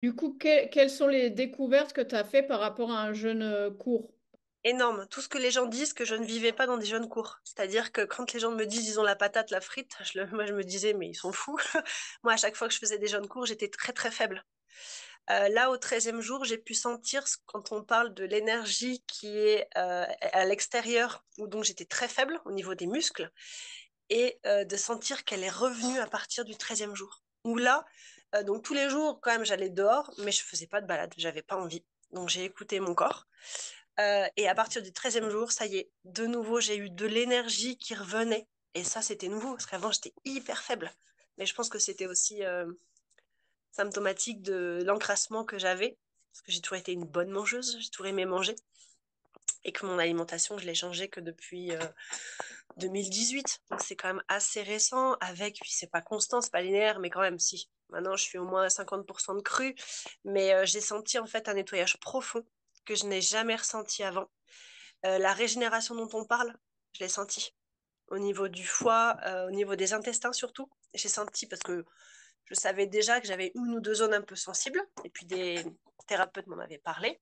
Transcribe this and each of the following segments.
Du coup, quelles sont les découvertes que tu as fait par rapport à un jeûne court? Énorme. Tout ce que les gens disent que je ne vivais pas dans des jeûnes courts. C'est-à-dire que quand les gens me disent ils ont la patate, la frite, moi je me disais mais ils sont fous. Moi à chaque fois que je faisais des jeûnes courts, j'étais très très faible. Là au 13e jour, j'ai pu sentir quand on parle de l'énergie qui est à l'extérieur, où donc j'étais très faible au niveau des muscles, et de sentir qu'elle est revenue à partir du 13e jour. Où là, donc tous les jours quand même j'allais dehors, mais je faisais pas de balade, j'avais pas envie. Donc j'ai écouté mon corps. Et à partir du 13e jour, ça y est, de nouveau, j'ai eu de l'énergie qui revenait. Et ça, c'était nouveau, parce qu'avant, j'étais hyper faible. Mais je pense que c'était aussi symptomatique de l'encrassement que j'avais, parce que j'ai toujours été une bonne mangeuse, j'ai toujours aimé manger, et que mon alimentation, je l'ai changée que depuis 2018. Donc c'est quand même assez récent, avec, puis c'est pas constant, c'est pas linéaire, mais quand même, si. Maintenant, je suis au moins à 50% de cru, mais j'ai senti en fait un nettoyage profond que je n'ai jamais ressenti avant. La régénération dont on parle, je l'ai senti. Au niveau du foie, au niveau des intestins surtout, j'ai senti parce que je savais déjà que j'avais une ou deux zones un peu sensibles, et puis des thérapeutes m'en avaient parlé.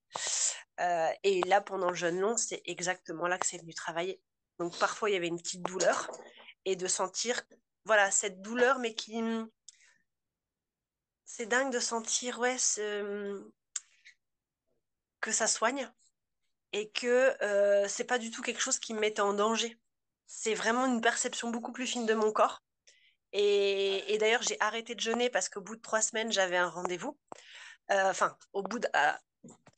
Et là, pendant le jeûne long, c'est exactement là que c'est venu travailler. Donc parfois, il y avait une petite douleur, et de sentir, voilà, cette douleur, mais qui... C'est dingue de sentir, ouais, que ça soigne, et que c'est pas du tout quelque chose qui me mettait en danger. C'est vraiment une perception beaucoup plus fine de mon corps. Et d'ailleurs, j'ai arrêté de jeûner parce qu'au bout de 3 semaines, j'avais un rendez-vous. Enfin, au bout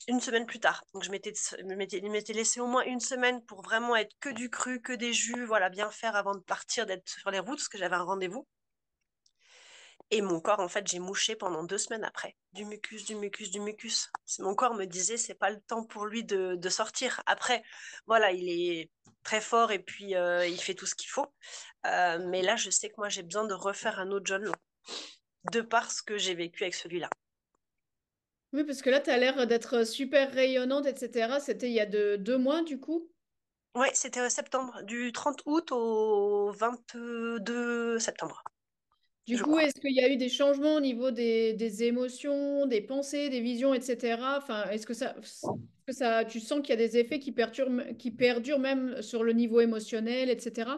une semaine plus tard. Donc, je m'étais laissé au moins une semaine pour vraiment être que du cru, que des jus, voilà, bien faire avant de partir, d'être sur les routes, parce que j'avais un rendez-vous. Et mon corps, en fait, j'ai mouché pendant 2 semaines après. Du mucus, du mucus, du mucus. Mon corps me disait, c'est pas le temps pour lui de sortir. Après, voilà, il est très fort et puis il fait tout ce qu'il faut. Mais là, je sais que moi, j'ai besoin de refaire un autre John Long, de par ce que j'ai vécu avec celui-là. Oui, parce que là, tu as l'air d'être super rayonnante, etc. C'était il y a 2 mois, du coup. Ouais, c'était septembre, du 30 août au 22 septembre, Du je coup, crois. est-ce qu'il y a eu des changements au niveau des émotions, des pensées, des visions, etc. Enfin, tu sens qu'il y a des effets qui perdurent même sur le niveau émotionnel, etc.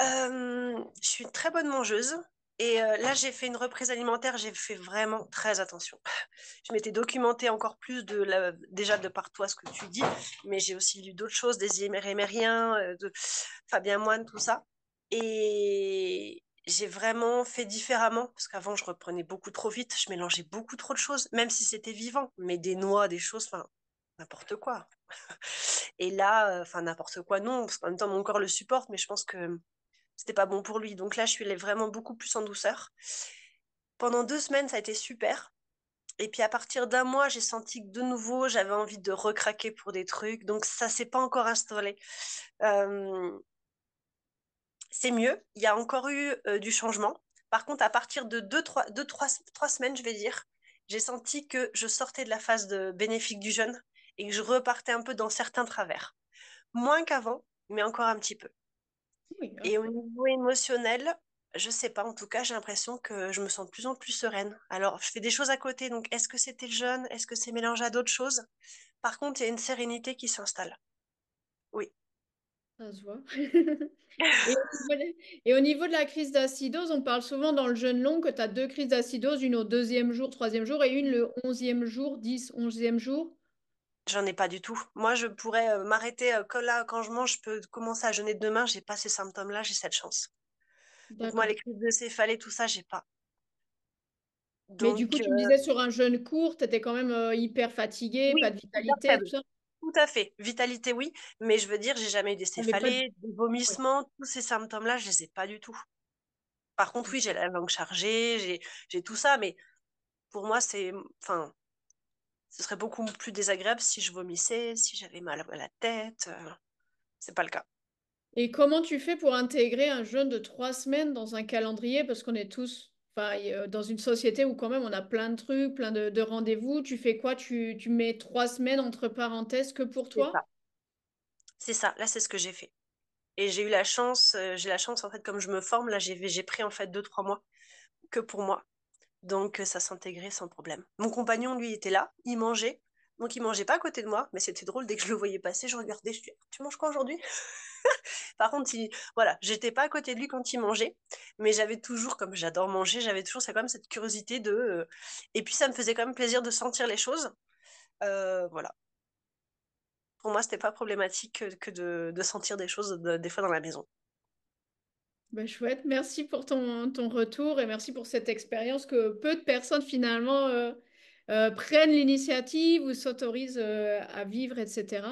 Je suis une très bonne mangeuse. Et là, j'ai fait une reprise alimentaire, j'ai fait vraiment très attention. Je m'étais documentée encore plus déjà de par toi ce que tu dis, mais j'ai aussi lu d'autres choses, des Émériens, de Fabien Moine, tout ça. Et j'ai vraiment fait différemment, parce qu'avant, je reprenais beaucoup trop vite, je mélangeais beaucoup trop de choses, même si c'était vivant, mais des noix, des choses, enfin, n'importe quoi. Et là, enfin, n'importe quoi, non, parce qu'en même temps, mon corps le supporte, mais je pense que c'était pas bon pour lui. Donc là, je suis allée vraiment beaucoup plus en douceur. Pendant 2 semaines, ça a été super. Et puis à partir d'un mois, j'ai senti que de nouveau, j'avais envie de recraquer pour des trucs. Donc ça s'est pas encore installé. Euh, c'est mieux. Il y a encore eu du changement. Par contre, à partir de 3 semaines, je vais dire, j'ai senti que je sortais de la phase de bénéfique du jeûne et que je repartais un peu dans certains travers. Moins qu'avant, mais encore un petit peu. Oui, Et au niveau émotionnel, je sais pas, en tout cas, j'ai l'impression que je me sens de plus en plus sereine. Alors, je fais des choses à côté, donc est-ce que c'était le jeûne? Est-ce que c'est mélangé à d'autres choses? Par contre, il y a une sérénité qui s'installe. Oui. ça se voit. Et au niveau de la crise d'acidose, on parle souvent dans le jeûne long que tu as deux crises d'acidose, une au deuxième jour, troisième jour et une le 11e jour, 10, 11e jour. J'en ai pas du tout. Moi, je pourrais m'arrêter que là, quand je mange, je peux commencer à jeûner demain. J'ai pas ces symptômes-là, j'ai cette chance. Donc moi, les D'accord. crises de céphalée, tout ça, j'ai pas. Mais du coup, Donc tu me disais sur un jeûne court, tu étais quand même hyper fatiguée, pas oui, de hyper vitalité, tout faible. ça. Tout à fait. Vitalité, oui, mais je veux dire, j'ai jamais eu des T'avais pas de... céphalées, des Oui. vomissements, tous ces symptômes-là, je les ai pas du tout. Par contre, oui, j'ai la langue chargée, j'ai tout ça, mais pour moi, enfin, ce serait beaucoup plus désagréable si je vomissais, si j'avais mal à la tête. C'est pas le cas. Et comment tu fais pour intégrer un jeûne de 3 semaines dans un calendrier? Parce qu'on est tous enfin, dans une société où quand même on a plein de trucs, plein de rendez-vous. Tu fais quoi? Tu mets 3 semaines entre parenthèses que pour C'est ça. toi? C'est ça. Là, c'est ce que j'ai fait. Et j'ai la chance, en fait, comme je me forme, là, j'ai pris, en fait, 2, 3 mois que pour moi. Donc, ça s'intégrait sans problème. Mon compagnon, lui, était là, il mangeait. Donc, il mangeait pas à côté de moi, mais c'était drôle, dès que je le voyais passer, je regardais, je dis, tu manges quoi aujourd'hui? Par contre, voilà, j'étais pas à côté de lui quand il mangeait, mais j'avais toujours, comme j'adore manger, j'avais toujours quand même cette curiosité de. Et puis, ça me faisait quand même plaisir de sentir les choses. Voilà. Pour moi, c'était pas problématique que de sentir des choses des fois dans la maison. Ben, chouette, merci pour ton retour et merci pour cette expérience que peu de personnes finalement prennent l'initiative ou s'autorisent à vivre, etc.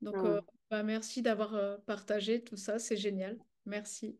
Donc, Mm. ben, merci d'avoir partagé tout ça, c'est génial. Merci.